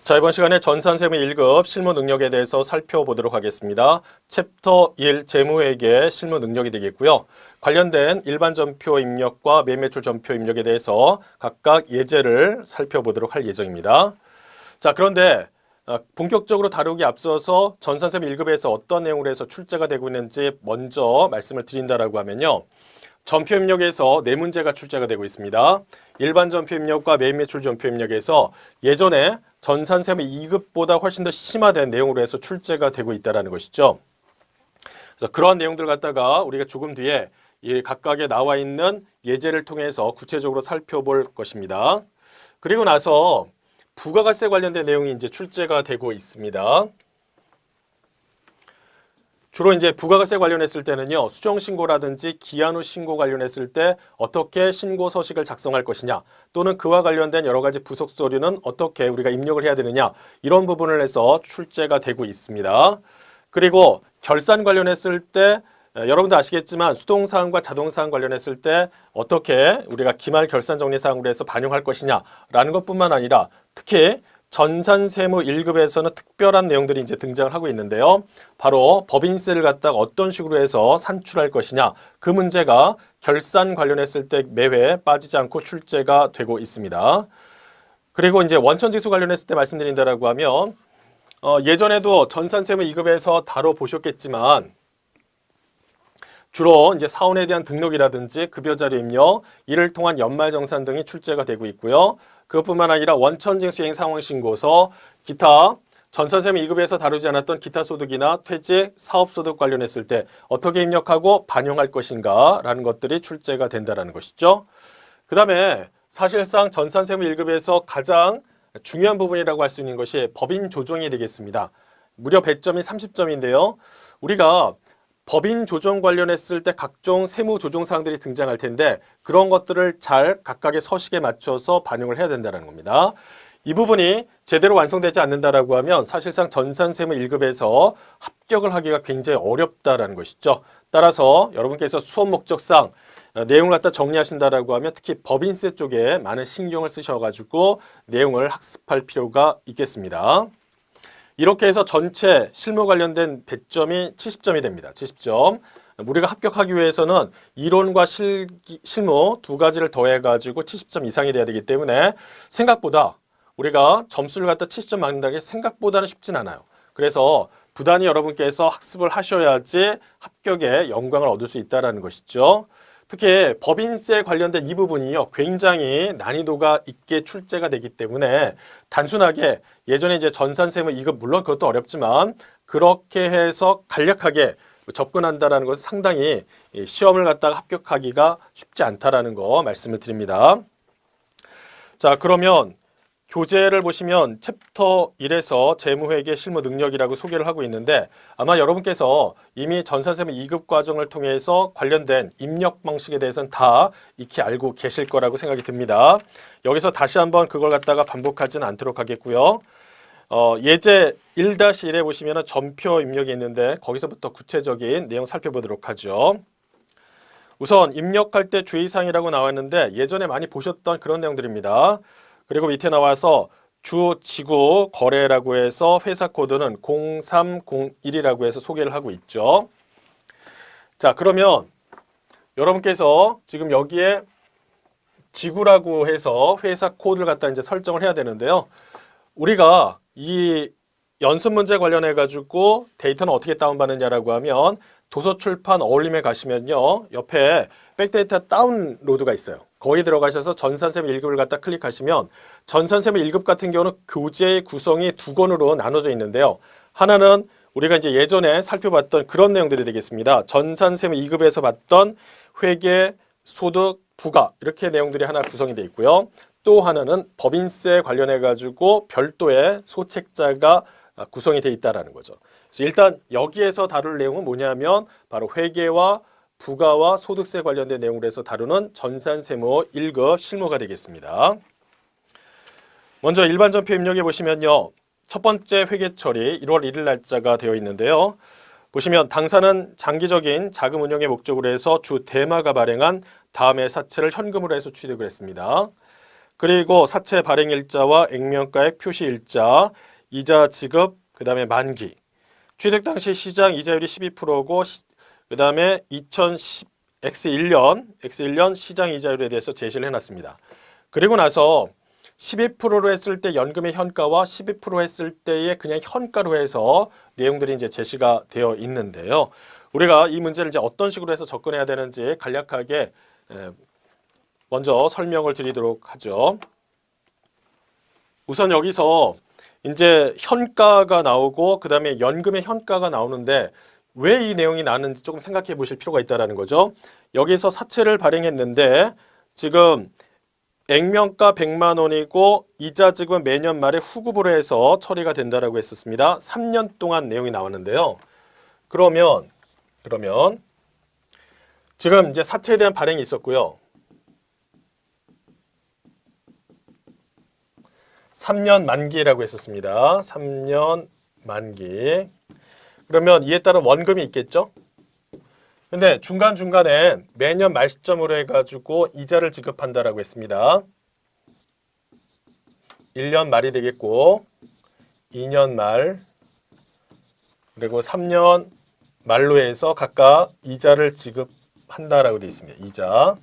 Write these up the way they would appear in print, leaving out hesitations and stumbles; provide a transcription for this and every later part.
자, 이번 시간에 전산세무 1급 실무 능력에 대해서 살펴보도록 하겠습니다. 챕터 1 재무회계 실무 능력이 되겠고요. 관련된 일반 전표 입력과 매매출 전표 입력에 대해서 각각 예제를 살펴보도록 할 예정입니다. 자, 그런데 본격적으로 다루기 앞서서 전산세무 1급에서 어떤 내용으로 해서 출제가 되고 있는지 먼저 말씀을 드린다라고 하면요. 전표 입력에서 네 문제가 출제가 되고 있습니다. 일반 전표 입력과 매매출 전표 입력에서 예전에 전산세무 2급보다 훨씬 더 심화된 내용으로 해서 출제가 되고 있다는 것이죠. 그래서 그러한 내용들 갖다가 우리가 조금 뒤에 이 각각에 나와 있는 예제를 통해서 구체적으로 살펴볼 것입니다. 그리고 나서 부가가세 관련된 내용이 이제 출제가 되고 있습니다. 주로 이제 부가가세 관련했을 때는요, 수정신고라든지 기한 후 신고 관련했을 때 어떻게 신고 서식을 작성할 것이냐, 또는 그와 관련된 여러 가지 부속 서류는 어떻게 우리가 입력을 해야 되느냐, 이런 부분을 해서 출제가 되고 있습니다. 그리고 결산 관련했을 때 여러분도 아시겠지만 수동사항과 자동사항 관련했을 때 어떻게 우리가 기말 결산 정리사항으로 해서 반영할 것이냐라는 것뿐만 아니라 특히 전산세무 1급에서는 특별한 내용들이 이제 등장을 하고 있는데요. 바로 법인세를 갖다가 어떤 식으로 해서 산출할 것이냐, 그 문제가 결산 관련했을 때 매회 빠지지 않고 출제가 되고 있습니다. 그리고 이제 원천징수 관련했을 때 말씀드린다라고 하면 예전에도 전산세무 2급에서 다뤄보셨겠지만 주로 이제 사원에 대한 등록이라든지 급여자료 입력, 이를 통한 연말정산 등이 출제가 되고 있고요. 그것뿐만 아니라 원천징수이행 상황신고서, 기타 전산세무 2급에서 다루지 않았던 기타 소득이나 퇴직, 사업소득 관련했을 때 어떻게 입력하고 반영할 것인가 라는 것들이 출제가 된다는 것이죠. 그 다음에 사실상 전산세무 1급에서 가장 중요한 부분이라고 할 수 있는 것이 법인 조정이 되겠습니다. 무려 배점이 30점인데요. 우리가 법인 조정 관련했을 때 각종 세무 조정 사항들이 등장할 텐데 그런 것들을 잘 각각의 서식에 맞춰서 반영을 해야 된다는 겁니다. 이 부분이 제대로 완성되지 않는다라고 하면 사실상 전산세무 1급에서 합격을 하기가 굉장히 어렵다라는 것이죠. 따라서 여러분께서 수업 목적상 내용을 갖다 정리하신다라고 하면 특히 법인세 쪽에 많은 신경을 쓰셔가지고 내용을 학습할 필요가 있겠습니다. 이렇게 해서 전체 실무 관련된 배점이 70점이 됩니다. 70점. 우리가 합격하기 위해서는 이론과 실무 두 가지를 더해가지고 70점 이상이 돼야 되기 때문에 생각보다 우리가 점수를 갖다 70점 맞는다는 게 생각보다는 쉽진 않아요. 그래서 부단히 여러분께서 학습을 하셔야지 합격의 영광을 얻을 수 있다는 것이죠. 특히 법인세 관련된 이 부분이요, 굉장히 난이도가 있게 출제가 되기 때문에 단순하게 예전에 이제 전산세무 2급 물론 그것도 어렵지만 그렇게 해서 간략하게 접근한다라는 것은 상당히 시험을 갖다가 합격하기가 쉽지 않다라는 거 말씀을 드립니다. 자, 그러면 교재를 보시면 챕터 1에서 재무회계 실무 능력이라고 소개를 하고 있는데 아마 여러분께서 이미 전산세무 2급 과정을 통해서 관련된 입력 방식에 대해서는 다 익히 알고 계실 거라고 생각이 듭니다. 여기서 다시 한번 그걸 갖다가 반복하지는 않도록 하겠고요. 예제 1-1에 보시면 전표 입력이 있는데 거기서부터 구체적인 내용 살펴보도록 하죠. 우선 입력할 때 주의사항이라고 나왔는데 예전에 많이 보셨던 그런 내용들입니다. 그리고 밑에 나와서 주, 지구, 거래라고 해서 회사 코드는 0301이라고 해서 소개를 하고 있죠. 자, 그러면 여러분께서 지금 여기에 지구라고 해서 회사 코드를 갖다 이제 설정을 해야 되는데요. 우리가 이 연습 문제 관련해 가지고 데이터는 어떻게 다운받느냐라고 하면 도서출판 어울림에 가시면요. 옆에 백데이터 다운로드가 있어요. 거기 들어가셔서 전산세무 1급을 갖다 클릭하시면 전산세무 1급 같은 경우는 교재 구성이 두 권으로 나눠져 있는데요. 하나는 우리가 이제 예전에 살펴봤던 그런 내용들이 되겠습니다. 전산세무 2급에서 봤던 회계, 소득, 부가 이렇게 내용들이 하나 구성이 되어 있고요. 또 하나는 법인세 관련해 가지고 별도의 소책자가 구성이 되어 있다라는 거죠. 그래서 일단 여기에서 다룰 내용은 뭐냐면 바로 회계와 부가와 소득세 관련된 내용으로 해서 다루는 전산세무 1급 실무가 되겠습니다. 먼저 일반 전표 입력해 보시면요. 첫 번째 회계 처리 1월 1일 날짜가 되어 있는데요. 보시면 당사는 장기적인 자금 운용의 목적으로 해서 주 대마가 발행한 다음의 사채를 현금으로 해서 취득을 했습니다. 그리고 사채 발행일자와 액면가액 표시일자, 이자 지급, 그 다음에 만기. 취득 당시 시장 이자율이 12%고 그 다음에 2010 X1년 시장 이자율에 대해서 제시를 해놨습니다. 그리고 나서 12%로 했을 때 연금의 현가와 12% 했을 때의 그냥 현가로 해서 내용들이 이제 제시가 되어 있는데요. 우리가 이 문제를 이제 어떤 식으로 해서 접근해야 되는지 간략하게 먼저 설명을 드리도록 하죠. 우선 여기서 이제 현가가 나오고 그 다음에 연금의 현가가 나오는데 왜 이 내용이 나왔는지 조금 생각해 보실 필요가 있다는 거죠. 여기서 사채를 발행했는데 지금 액면가 100만 원이고 이자 지급은 매년 말에 후급으로 해서 처리가 된다라고 했었습니다. 3년 동안 내용이 나왔는데요. 그러면 지금 이제 사채에 대한 발행이 있었고요. 3년 만기라고 했었습니다. 3년 만기. 그러면 이에 따른 원금이 있겠죠? 근데 중간중간에 매년 말 시점으로 해가지고 이자를 지급한다라고 했습니다. 1년 말이 되겠고 2년 말 그리고 3년 말로 해서 각각 이자를 지급한다라고 되어 있습니다. 이자.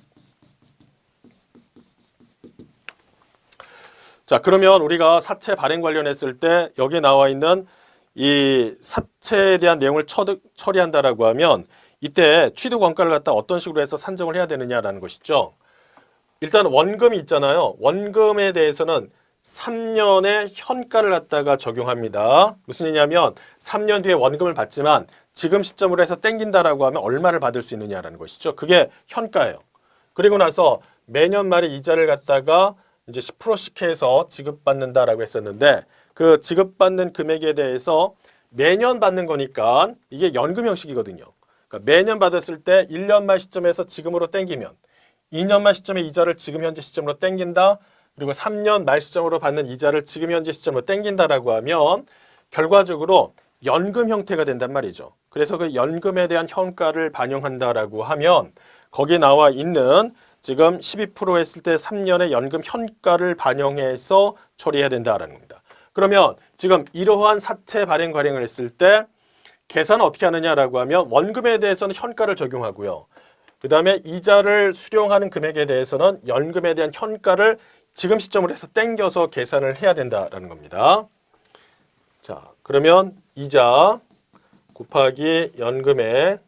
자, 그러면 우리가 사채 발행 관련했을 때 여기에 나와 있는 이 사채에 대한 내용을 처리한다라고 하면 이때 취득 원가를 갖다 어떤 식으로 해서 산정을 해야 되느냐라는 것이죠. 일단 원금이 있잖아요. 원금에 대해서는 3년의 현가를 갖다가 적용합니다. 무슨 얘기냐면 3년 뒤에 원금을 받지만 지금 시점으로 해서 땡긴다라고 하면 얼마를 받을 수 있느냐라는 것이죠. 그게 현가예요. 그리고 나서 매년 말에 이자를 갖다가 이제 10%씩 해서 지급받는다라고 했었는데 그 지급받는 금액에 대해서 매년 받는 거니까 이게 연금 형식이거든요. 그러니까 매년 받았을 때 1년 말 시점에서 지금으로 땡기면 2년 말 시점에 이자를 지금 현재 시점으로 땡긴다. 그리고 3년 말 시점으로 받는 이자를 지금 현재 시점으로 땡긴다라고 하면 결과적으로 연금 형태가 된단 말이죠. 그래서 그 연금에 대한 현가를 반영한다라고 하면 거기에 나와 있는 지금 12% 했을 때 3년의 연금 현가를 반영해서 처리해야 된다라는 겁니다. 그러면 지금 이러한 사채 발행을 했을 때 계산은 어떻게 하느냐라고 하면 원금에 대해서는 현가를 적용하고요. 그 다음에 이자를 수령하는 금액에 대해서는 연금에 대한 현가를 지금 시점으로 해서 땡겨서 계산을 해야 된다라는 겁니다. 자, 그러면 이자 곱하기 연금의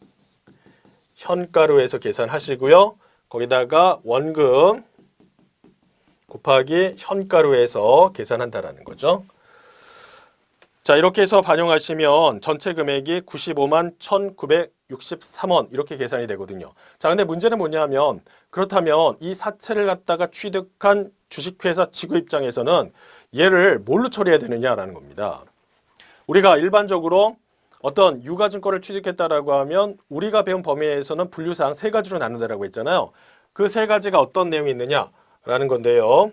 현가로 해서 계산하시고요. 거기다가 원금 곱하기 현가로 해서 계산한다라는 거죠. 자, 이렇게 해서 반영하시면 전체 금액이 95만 1,963원 이렇게 계산이 되거든요. 자, 근데 문제는 뭐냐면 그렇다면 이 사채를 갖다가 취득한 주식회사 지구 입장에서는 얘를 뭘로 처리해야 되느냐라는 겁니다. 우리가 일반적으로 어떤 유가증권을 취득했다라고 하면 우리가 배운 범위에서는 분류사항 세 가지로 나눈다라고 했잖아요. 그 세 가지가 어떤 내용이 있느냐라는 건데요.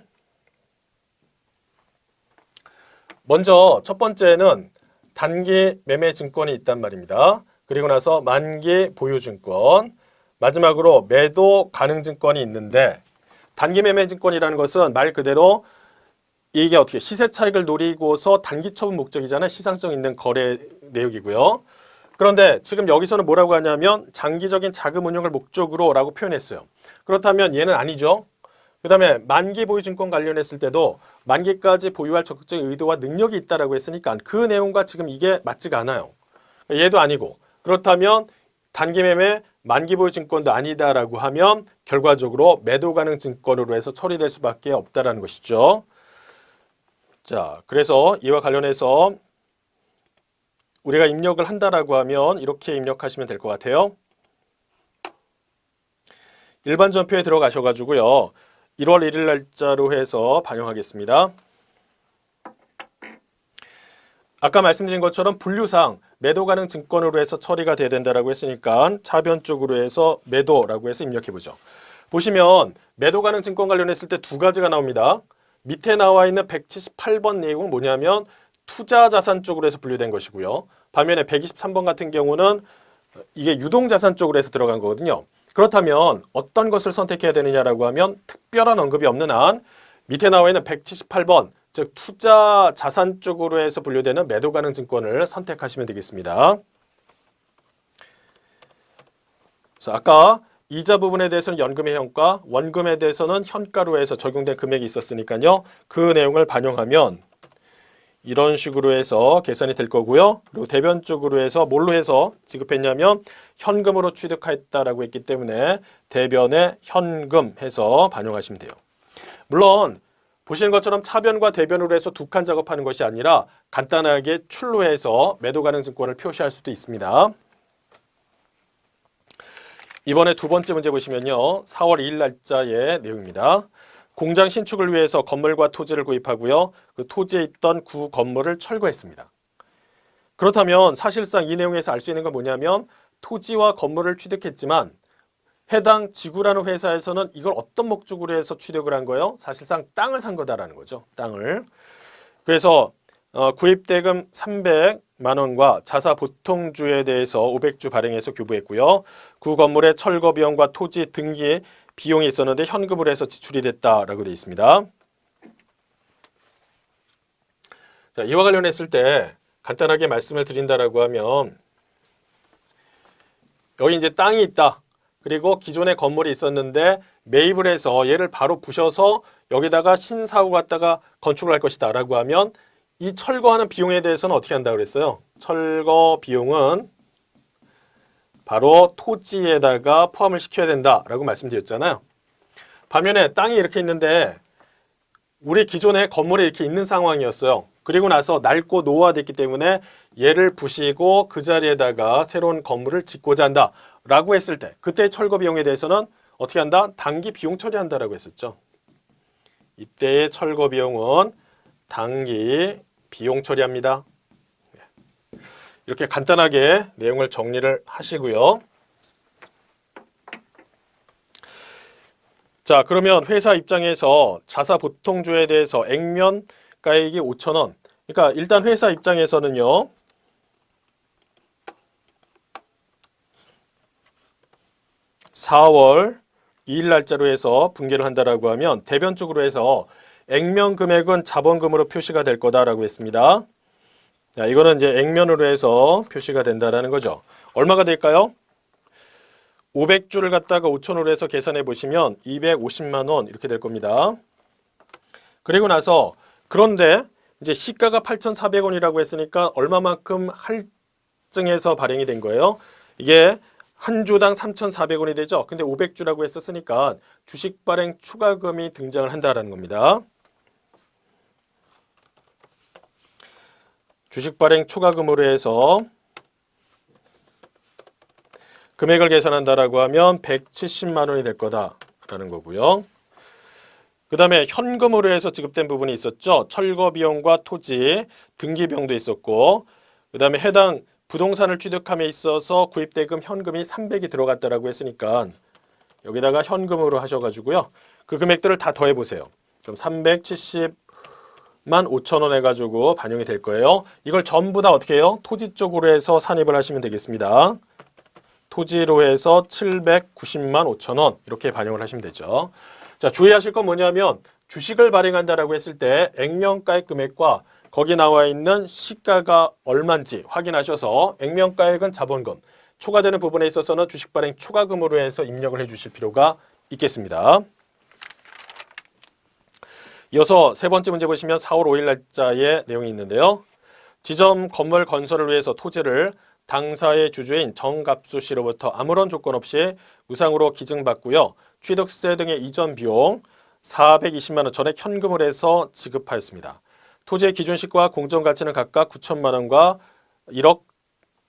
먼저 첫 번째는 단기 매매 증권이 있단 말입니다. 그리고 나서 만기 보유 증권, 마지막으로 매도 가능 증권이 있는데 단기 매매 증권이라는 것은 말 그대로 이게 어떻게 시세 차익을 노리고서 단기 처분 목적이잖아요. 시장성 있는 거래 내역이고요. 그런데 지금 여기서는 뭐라고 하냐면 장기적인 자금 운용을 목적으로 라고 표현했어요. 그렇다면 얘는 아니죠. 그 다음에 만기 보유 증권 관련했을 때도 만기까지 보유할 적극적인 의도와 능력이 있다라고 했으니까 그 내용과 지금 이게 맞지가 않아요. 얘도 아니고 그렇다면 단기 매매 만기 보유 증권도 아니다라고 하면 결과적으로 매도 가능 증권으로 해서 처리될 수밖에 없다라는 것이죠. 자, 그래서 이와 관련해서 우리가 입력을 한다라고 하면 이렇게 입력하시면 될 것 같아요. 일반 전표에 들어가셔가지고요. 1월 1일 날짜로 해서 반영하겠습니다. 아까 말씀드린 것처럼 분류상 매도 가능 증권으로 해서 처리가 돼야 된다라고 했으니까 차변 쪽으로 해서 매도라고 해서 입력해보죠. 보시면 매도 가능 증권 관련했을 때 두 가지가 나옵니다. 밑에 나와 있는 178번 내용은 뭐냐면 투자 자산 쪽으로 해서 분류된 것이고요. 반면에 123번 같은 경우는 이게 유동 자산 쪽으로 해서 들어간 거거든요. 그렇다면 어떤 것을 선택해야 되느냐라고 하면 특별한 언급이 없는 한 밑에 나와 있는 178번, 즉 투자 자산 쪽으로 해서 분류되는 매도 가능 증권을 선택하시면 되겠습니다. 그래서 아까 이자 부분에 대해서는 연금의 현가, 원금에 대해서는 현가로 해서 적용된 금액이 있었으니까요. 그 내용을 반영하면 이런 식으로 해서 계산이 될 거고요. 그리고 대변 쪽으로 해서 뭘로 해서 지급했냐면 현금으로 취득했다라고 했기 때문에 대변에 현금 해서 반영하시면 돼요. 물론 보시는 것처럼 차변과 대변으로 해서 두 칸 작업하는 것이 아니라 간단하게 출로 해서 매도 가능 증권을 표시할 수도 있습니다. 이번에 두 번째 문제 보시면요. 4월 2일 날짜의 내용입니다. 공장 신축을 위해서 건물과 토지를 구입하고요. 그 토지에 있던 구 건물을 철거했습니다. 그렇다면 사실상 이 내용에서 알 수 있는 건 뭐냐면 토지와 건물을 취득했지만 해당 지구라는 회사에서는 이걸 어떤 목적으로 해서 취득을 한 거예요? 사실상 땅을 산 거다라는 거죠. 땅을. 그래서 구입대금 300만 원과 자사 보통주에 대해서 500주 발행해서 교부했고요. 구 건물의 철거 비용과 토지 등기 비용이 있었는데 현금으로 해서 지출이 됐다라고 되어 있습니다. 자, 이와 관련했을 때 간단하게 말씀을 드린다라고 하면 여기 이제 땅이 있다. 그리고 기존에 건물이 있었는데 매입을 해서 얘를 바로 부셔서 여기다가 신사고 갖다가 건축을 할 것이다 라고 하면 이 철거하는 비용에 대해서는 어떻게 한다고 그랬어요? 철거 비용은 바로 토지에다가 포함을 시켜야 된다라고 말씀드렸잖아요. 반면에 땅이 이렇게 있는데 우리 기존에 건물이 이렇게 있는 상황이었어요. 그리고 나서 낡고 노후화됐기 때문에 얘를 부시고 그 자리에다가 새로운 건물을 짓고자 한다라고 했을 때 그때 철거 비용에 대해서는 어떻게 한다? 단기 비용 처리한다라고 했었죠. 이때의 철거 비용은 단기 비용 처리합니다. 이렇게 간단하게 내용을 정리를 하시고요. 자, 그러면 회사 입장에서 자사 보통주에 대해서 액면 가액이 5,000원. 그러니까 일단 회사 입장에서는요. (4월 2일) 날짜로 해서 분개를 한다라고 하면 대변 쪽으로 해서 액면 금액은 자본금으로 표시가 될 거다라고 했습니다. 자, 이거는 이제 액면으로 해서 표시가 된다라는 거죠. 얼마가 될까요? 500주를 갖다가 5,000원으로 해서 계산해 보시면 250만 원 이렇게 될 겁니다. 그리고 나서 그런데 이제 시가가 8,400원이라고 했으니까 얼마만큼 할증해서 발행이 된 거예요? 이게 한 주당 3,400원이 되죠. 근데 500주라고 했었으니까 주식 발행 추가금이 등장을 한다라는 겁니다. 주식 발행 추가금으로 해서 금액을 계산한다라고 하면 170만 원이 될 거다라는 거고요. 그 다음에 현금으로 해서 지급된 부분이 있었죠. 철거 비용과 토지, 등기 비용도 있었고 그 다음에 해당 부동산을 취득함에 있어서 구입대금 현금이 300이 들어갔다라고 했으니까 여기다가 현금으로 하셔가지고요. 그 금액들을 다 더해보세요. 그럼 370만 5천원 해가지고 반영이 될 거예요. 이걸 전부 다 어떻게 해요? 토지 쪽으로 해서 산입을 하시면 되겠습니다. 토지로 해서 790만 5천원 이렇게 반영을 하시면 되죠. 자, 주의하실 건 뭐냐면 주식을 발행한다라고 했을 때 액면가액 금액과 거기 나와 있는 시가가 얼마인지 확인하셔서 액면가액은 자본금, 초과되는 부분에 있어서는 주식 발행 추가금으로 해서 입력을 해주실 필요가 있겠습니다. 이어서 세 번째 문제 보시면 4월 5일 날짜의 내용이 있는데요. 지점 건물 건설을 위해서 토지를 당사의 주주인 정갑수 씨로부터 아무런 조건 없이 무상으로 기증받고요. 취득세 등의 이전 비용 420만 원 전액 현금을 해서 지급하였습니다. 토지의 기준 시가 공정 가치는 각각 9천만 원과 1억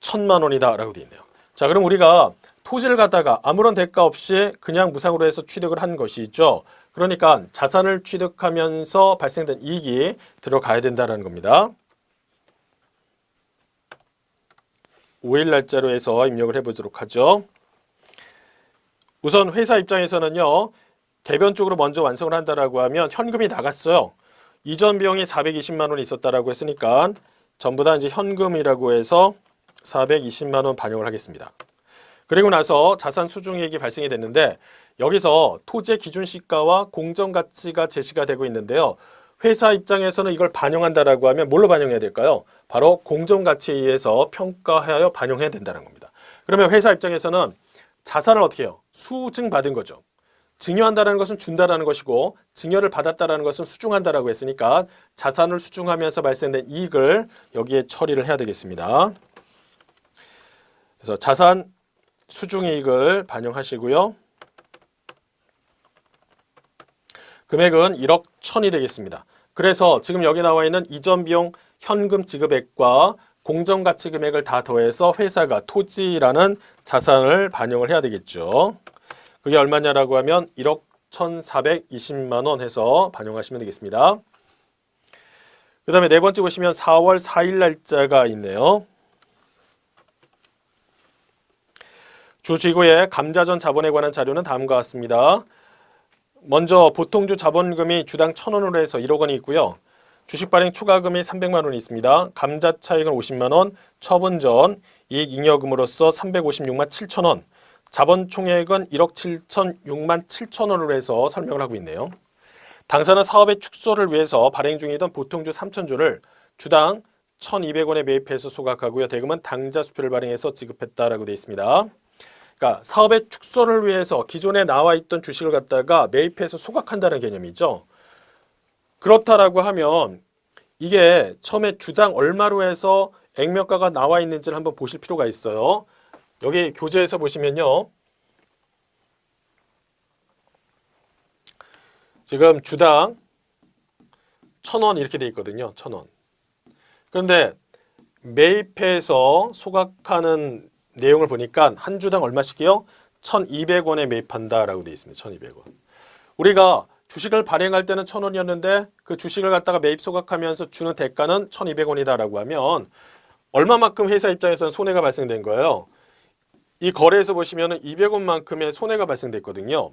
1천만 원이다 라고 되어 있네요. 자, 그럼 우리가 토지를 갖다가 아무런 대가 없이 그냥 무상으로 해서 취득을 한 것이죠. 그러니까 자산을 취득하면서 발생된 이익이 들어가야 된다는 겁니다. 5일 날짜로 해서 입력을 해보도록 하죠. 우선 회사 입장에서는요. 대변 쪽으로 먼저 완성을 한다라고 하면 현금이 나갔어요. 이전 비용이 420만 원이 있었다라고 했으니까 전부 다 이제 현금이라고 해서 420만 원 반영을 하겠습니다. 그리고 나서 자산 수중이익이 발생이 됐는데 여기서 토지의 기준 시가와 공정 가치가 제시가 되고 있는데요. 회사 입장에서는 이걸 반영한다라고 하면 뭘로 반영해야 될까요? 바로 공정 가치에 의해서 평가하여 반영해야 된다는 겁니다. 그러면 회사 입장에서는 자산을 어떻게 해요? 수증받은 거죠. 증여한다는 것은 준다라는 것이고 증여를 받았다라는 것은 수중한다라고 했으니까 자산을 수중하면서 발생된 이익을 여기에 처리를 해야 되겠습니다. 그래서 자산 수중이익을 반영하시고요. 금액은 1억 1,000이 되겠습니다. 그래서 지금 여기 나와 있는 이전 비용 현금 지급액과 공정가치 금액을 다 더해서 회사가 토지라는 자산을 반영을 해야 되겠죠. 그게 얼마냐라고 하면 1억 1,420만 원 해서 반영하시면 되겠습니다. 그 다음에 네 번째 보시면 4월 4일 날짜가 있네요. 주지구의 감자전 자본에 관한 자료는 다음과 같습니다. 먼저 보통주 자본금이 주당 1,000원으로 해서 1억 원이 있고요. 주식 발행 추가금이 300만 원이 있습니다. 감자 차익은 50만 원, 처분 전 이익 잉여금으로서 356만 7천 원, 자본 총액은 1억 7,006만 7천 원으로 해서 설명을 하고 있네요. 당사는 사업의 축소를 위해서 발행 중이던 보통주 3,000주를 주당 1,200원에 매입해서 소각하고요. 대금은 당자 수표를 발행해서 지급했다라고 되어 있습니다. 그러니까 사업의 축소를 위해서 기존에 나와 있던 주식을 갖다가 매입해서 소각한다는 개념이죠. 그렇다라고 하면 이게 처음에 주당 얼마로 해서 액면가가 나와 있는지를 한번 보실 필요가 있어요. 여기 교재에서 보시면요. 지금 주당 1,000원 이렇게 돼 있거든요. 1,000원. 그런데 매입해서 소각하는 내용을 보니까 한 주당 얼마씩이요? 1,200원에 매입한다라고 되어 있습니다. 1,200원. 우리가 주식을 발행할 때는 1,000원이었는데 그 주식을 갖다가 매입 소각하면서 주는 대가는 1,200원이다라고 하면 얼마만큼 회사 입장에서는 손해가 발생된 거예요? 이 거래에서 보시면 200원만큼의 손해가 발생됐거든요.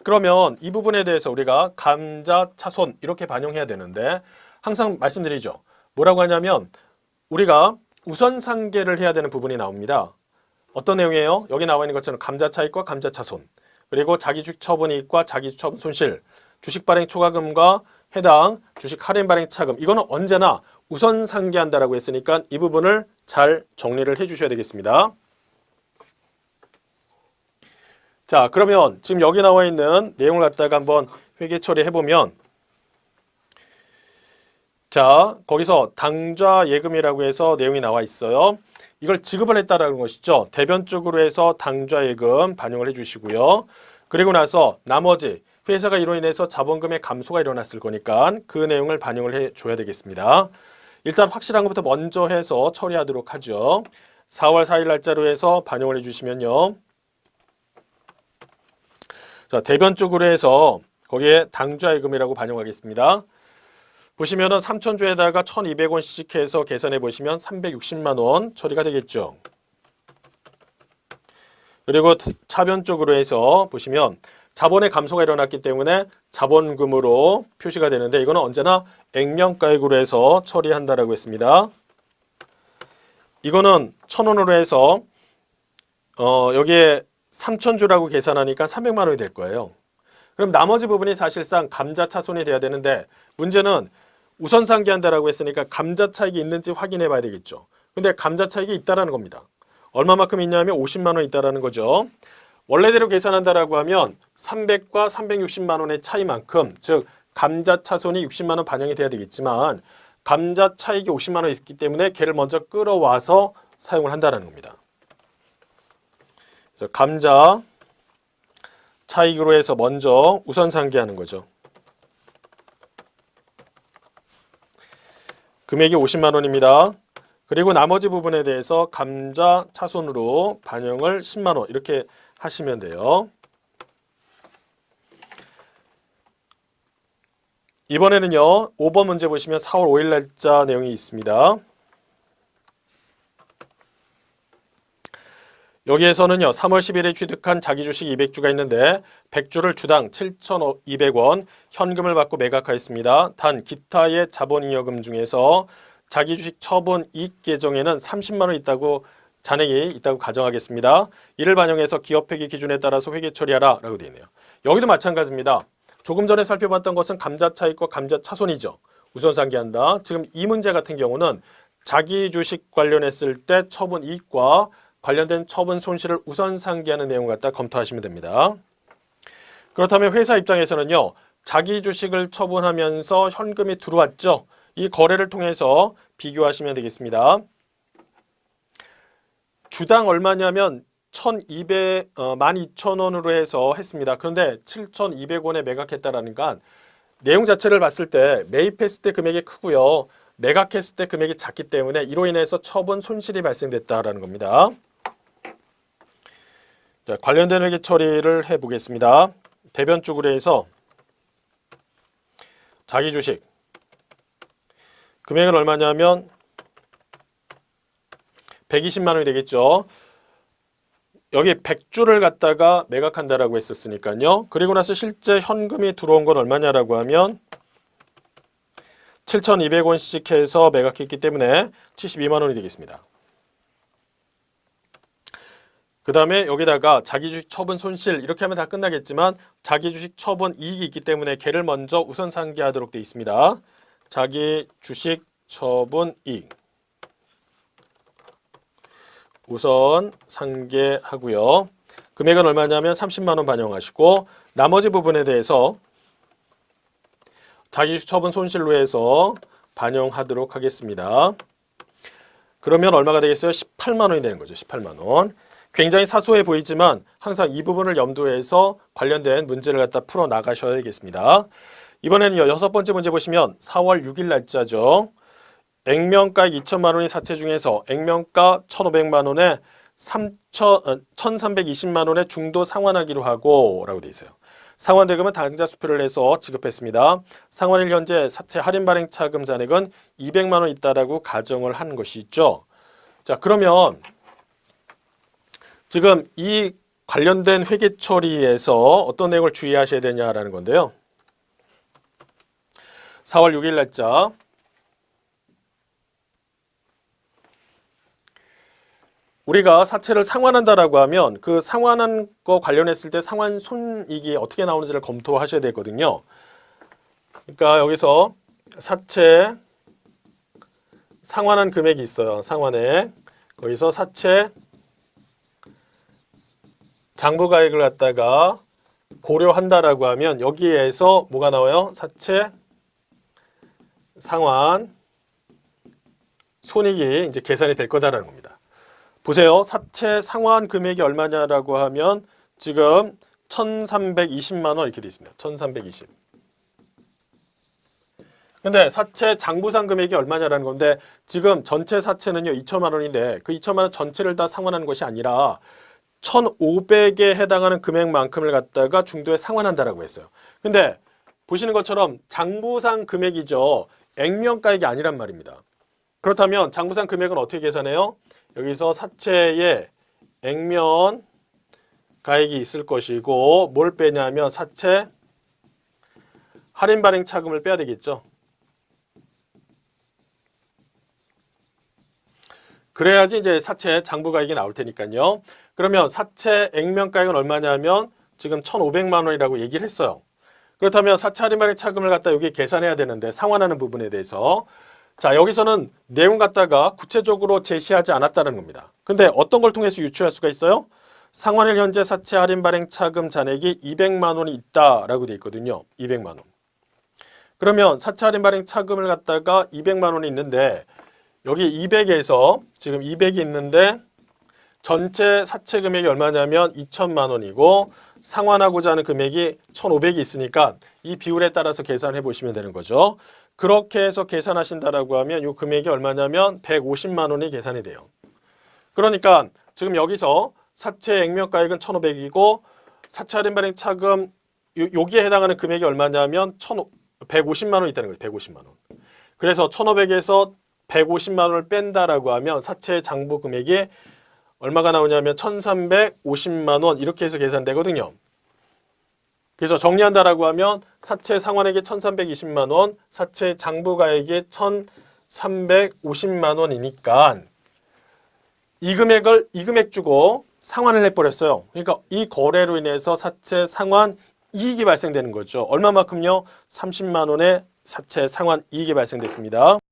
그러면 이 부분에 대해서 우리가 감자차손 이렇게 반영해야 되는데 항상 말씀드리죠. 뭐라고 하냐면 우리가 우선상계를 해야 되는 부분이 나옵니다. 어떤 내용이에요? 여기 나와 있는 것처럼 감자차익과 감자차손, 그리고 자기주식 처분이익과 자기주식 처분 손실, 주식 발행 초과금과 해당 주식 할인 발행 차금, 이거는 언제나 우선상계한다라고 했으니까 이 부분을 잘 정리를 해 주셔야 되겠습니다. 자, 그러면 지금 여기 나와 있는 내용을 갖다가 한번 회계 처리해 보면, 자, 거기서 당좌 예금이라고 해서 내용이 나와 있어요. 이걸 지급을 했다라는 것이죠. 대변적으로 해서 당좌 예금 반영을 해주시고요. 그리고 나서 나머지 회사가 이로 인해서 자본금의 감소가 일어났을 거니까 그 내용을 반영을 해줘야 되겠습니다. 일단 확실한 것부터 먼저 해서 처리하도록 하죠. 4월 4일 날짜로 해서 반영을 해주시면요. 자, 대변적으로 해서 거기에 당좌 예금이라고 반영하겠습니다. 보시면은 3,000주에다가 1,200원씩 해서 계산해 보시면 360만 원 처리가 되겠죠. 그리고 차변적으로 해서 보시면 자본의 감소가 일어났기 때문에 자본금으로 표시가 되는데 이거는 언제나 액면가액으로 해서 처리한다라고 했습니다. 이거는 1,000원으로 해서 여기에 3,000주라고 계산하니까 300만 원이 될 거예요. 그럼 나머지 부분이 사실상 감자차손이 돼야 되는데 문제는 우선상계한다라고 했으니까 감자차익이 있는지 확인해 봐야 되겠죠. 근데 감자차익이 있다라는 겁니다. 얼마만큼 있냐면 50만 원 있다라는 거죠. 원래대로 계산한다라고 하면 300과 360만 원의 차이만큼, 즉 감자차손이 60만 원 반영이 돼야 되겠지만 감자차익이 50만 원 있기 때문에 걔를 먼저 끌어와서 사용을 한다는 겁니다. 그래서 감자 차익으로 해서 먼저 우선상계하는 거죠. 금액이 50만 원입니다. 그리고 나머지 부분에 대해서 감자 차손으로 반영을 10만 원 이렇게 하시면 돼요. 이번에는요. 5번 문제 보시면 4월 5일 날짜 내용이 있습니다. 여기에서는요. 3월 10일에 취득한 자기주식 200주가 있는데 100주를 주당 7,200원 현금을 받고 매각하였습니다. 단 기타의 자본잉여금 중에서 자기주식 처분 이익 계정에는 30만 원 있다고 잔액이 있다고 가정하겠습니다. 이를 반영해서 기업회계 기준에 따라서 회계 처리하라 라고 되어 있네요. 여기도 마찬가지입니다. 조금 전에 살펴봤던 것은 감자차익과 감자차손이죠. 우선 상기한다. 지금 이 문제 같은 경우는 자기 주식 관련했을 때 처분 이익과 관련된 처분 손실을 우선 상기하는 내용을 갖다 검토하시면 됩니다. 그렇다면 회사 입장에서는요. 자기 주식을 처분하면서 현금이 들어왔죠. 이 거래를 통해서 비교하시면 되겠습니다. 주당 얼마냐면 12,000원으로 해서 했습니다. 그런데 7,200원에 매각했다라니까 내용 자체를 봤을 때 매입했을 때 금액이 크고요. 매각했을 때 금액이 작기 때문에 이로 인해서 처분 손실이 발생됐다라는 겁니다. 자, 관련된 회계 처리를 해보겠습니다. 대변 쪽으로 해서 자기 주식 금액은 얼마냐면 120만 원이 되겠죠. 여기 100주를 갖다가 매각한다라고 했었으니까요. 그리고 나서 실제 현금이 들어온 건 얼마냐라고 하면 7,200원씩 해서 매각했기 때문에 72만 원이 되겠습니다. 그 다음에 여기다가 자기 주식 처분 손실 이렇게 하면 다 끝나겠지만 자기 주식 처분 이익이 있기 때문에 걔를 먼저 우선 상기하도록 되어 있습니다. 자기 주식 처분 이익 우선 상계하고요. 금액은 얼마냐면 30만 원 반영하시고 나머지 부분에 대해서 자기 주식 처분 손실로 해서 반영하도록 하겠습니다. 그러면 얼마가 되겠어요? 18만 원이 되는 거죠. 18만 원. 굉장히 사소해 보이지만 항상 이 부분을 염두해서 관련된 문제를 갖다 풀어 나가셔야겠습니다. 이번에는 6번째 문제 보시면 4월 6일 날짜죠. 액면가 2천만 원이 사채 중에서 액면가 1,500만 원에 1,320만 원의 중도 상환하기로 하고 라고 되어 있어요. 상환 대금은 당좌 수표를 해서 지급했습니다. 상환일 현재 사채 할인 발행 차금 잔액은 200만 원 있다라고 가정을 한 것이 있죠. 자, 그러면 지금 이 관련된 회계 처리에서 어떤 내용을 주의하셔야 되냐라는 건데요. 4월 6일 날짜 우리가 사채를 상환한다라고 하면 그 상환한 거 관련했을 때 상환 손익이 어떻게 나오는지를 검토하셔야 되거든요. 그러니까 여기서 사채 상환한 금액이 있어요. 상환액. 거기서 사채 장부가액을 갖다가 고려한다라고 하면 여기에서 뭐가 나와요? 사채 상환 손익이 이제 계산이 될 거다라는 겁니다. 보세요. 사채 상환 금액이 얼마냐라고 하면 지금 1,320만 원 이렇게 되어 있습니다. 1,320. 근데 사채 장부상 금액이 얼마냐라는 건데 지금 전체 사채는요 2천만 원인데 그 2천만 원 전체를 다 상환하는 것이 아니라 1,500에 해당하는 금액만큼을 갖다가 중도에 상환한다라고 했어요. 근데 보시는 것처럼 장부상 금액이죠. 액면가액이 아니란 말입니다. 그렇다면 장부상 금액은 어떻게 계산해요? 여기서 사채에 액면 가액이 있을 것이고 뭘 빼냐면 사채 할인 발행 차금을 빼야 되겠죠. 그래야지 이제 사채 장부 가액이 나올 테니까요. 그러면 사채 액면 가액은 얼마냐면 지금 1,500만 원이라고 얘기를 했어요. 그렇다면 사채 할인 발행 차금을 갖다 여기 계산해야 되는데 상환하는 부분에 대해서 자, 여기서는 내용 갖다가 구체적으로 제시하지 않았다는 겁니다. 근데 어떤 걸 통해서 유추할 수가 있어요? 상환일 현재 사채 할인 발행 차금 잔액이 200만 원이 있다라고 돼 있거든요. 200만 원. 그러면 사채 할인 발행 차금을 갖다가 200만 원이 있는데 여기 200에서 지금 200이 있는데 전체 사채 금액이 얼마냐면 2천만 원이고 상환하고자 하는 금액이 1,500이 있으니까 이 비율에 따라서 계산해 보시면 되는 거죠. 그렇게 해서 계산하신다라고 하면 이 금액이 얼마냐면 150만 원이 계산이 돼요. 그러니까 지금 여기서 사채 액면가액은 1,500이고 사채 할인 발행 차금 여기에 해당하는 금액이 얼마냐면 150만 원이 있다는 거예요. 150만 원. 그래서 1,500에서 150만 원을 뺀다라고 하면 사채 장부 금액이 얼마가 나오냐면 1,350만 원 이렇게 해서 계산되거든요. 그래서 정리한다라고 하면 사채 상환액이 1,320만 원, 사채 장부가액이 1,350만 원이니까 이 금액 주고 상환을 해버렸어요. 그러니까 이 거래로 인해서 사채 상환 이익이 발생되는 거죠. 얼마만큼요? 30만 원의 사채 상환 이익이 발생됐습니다.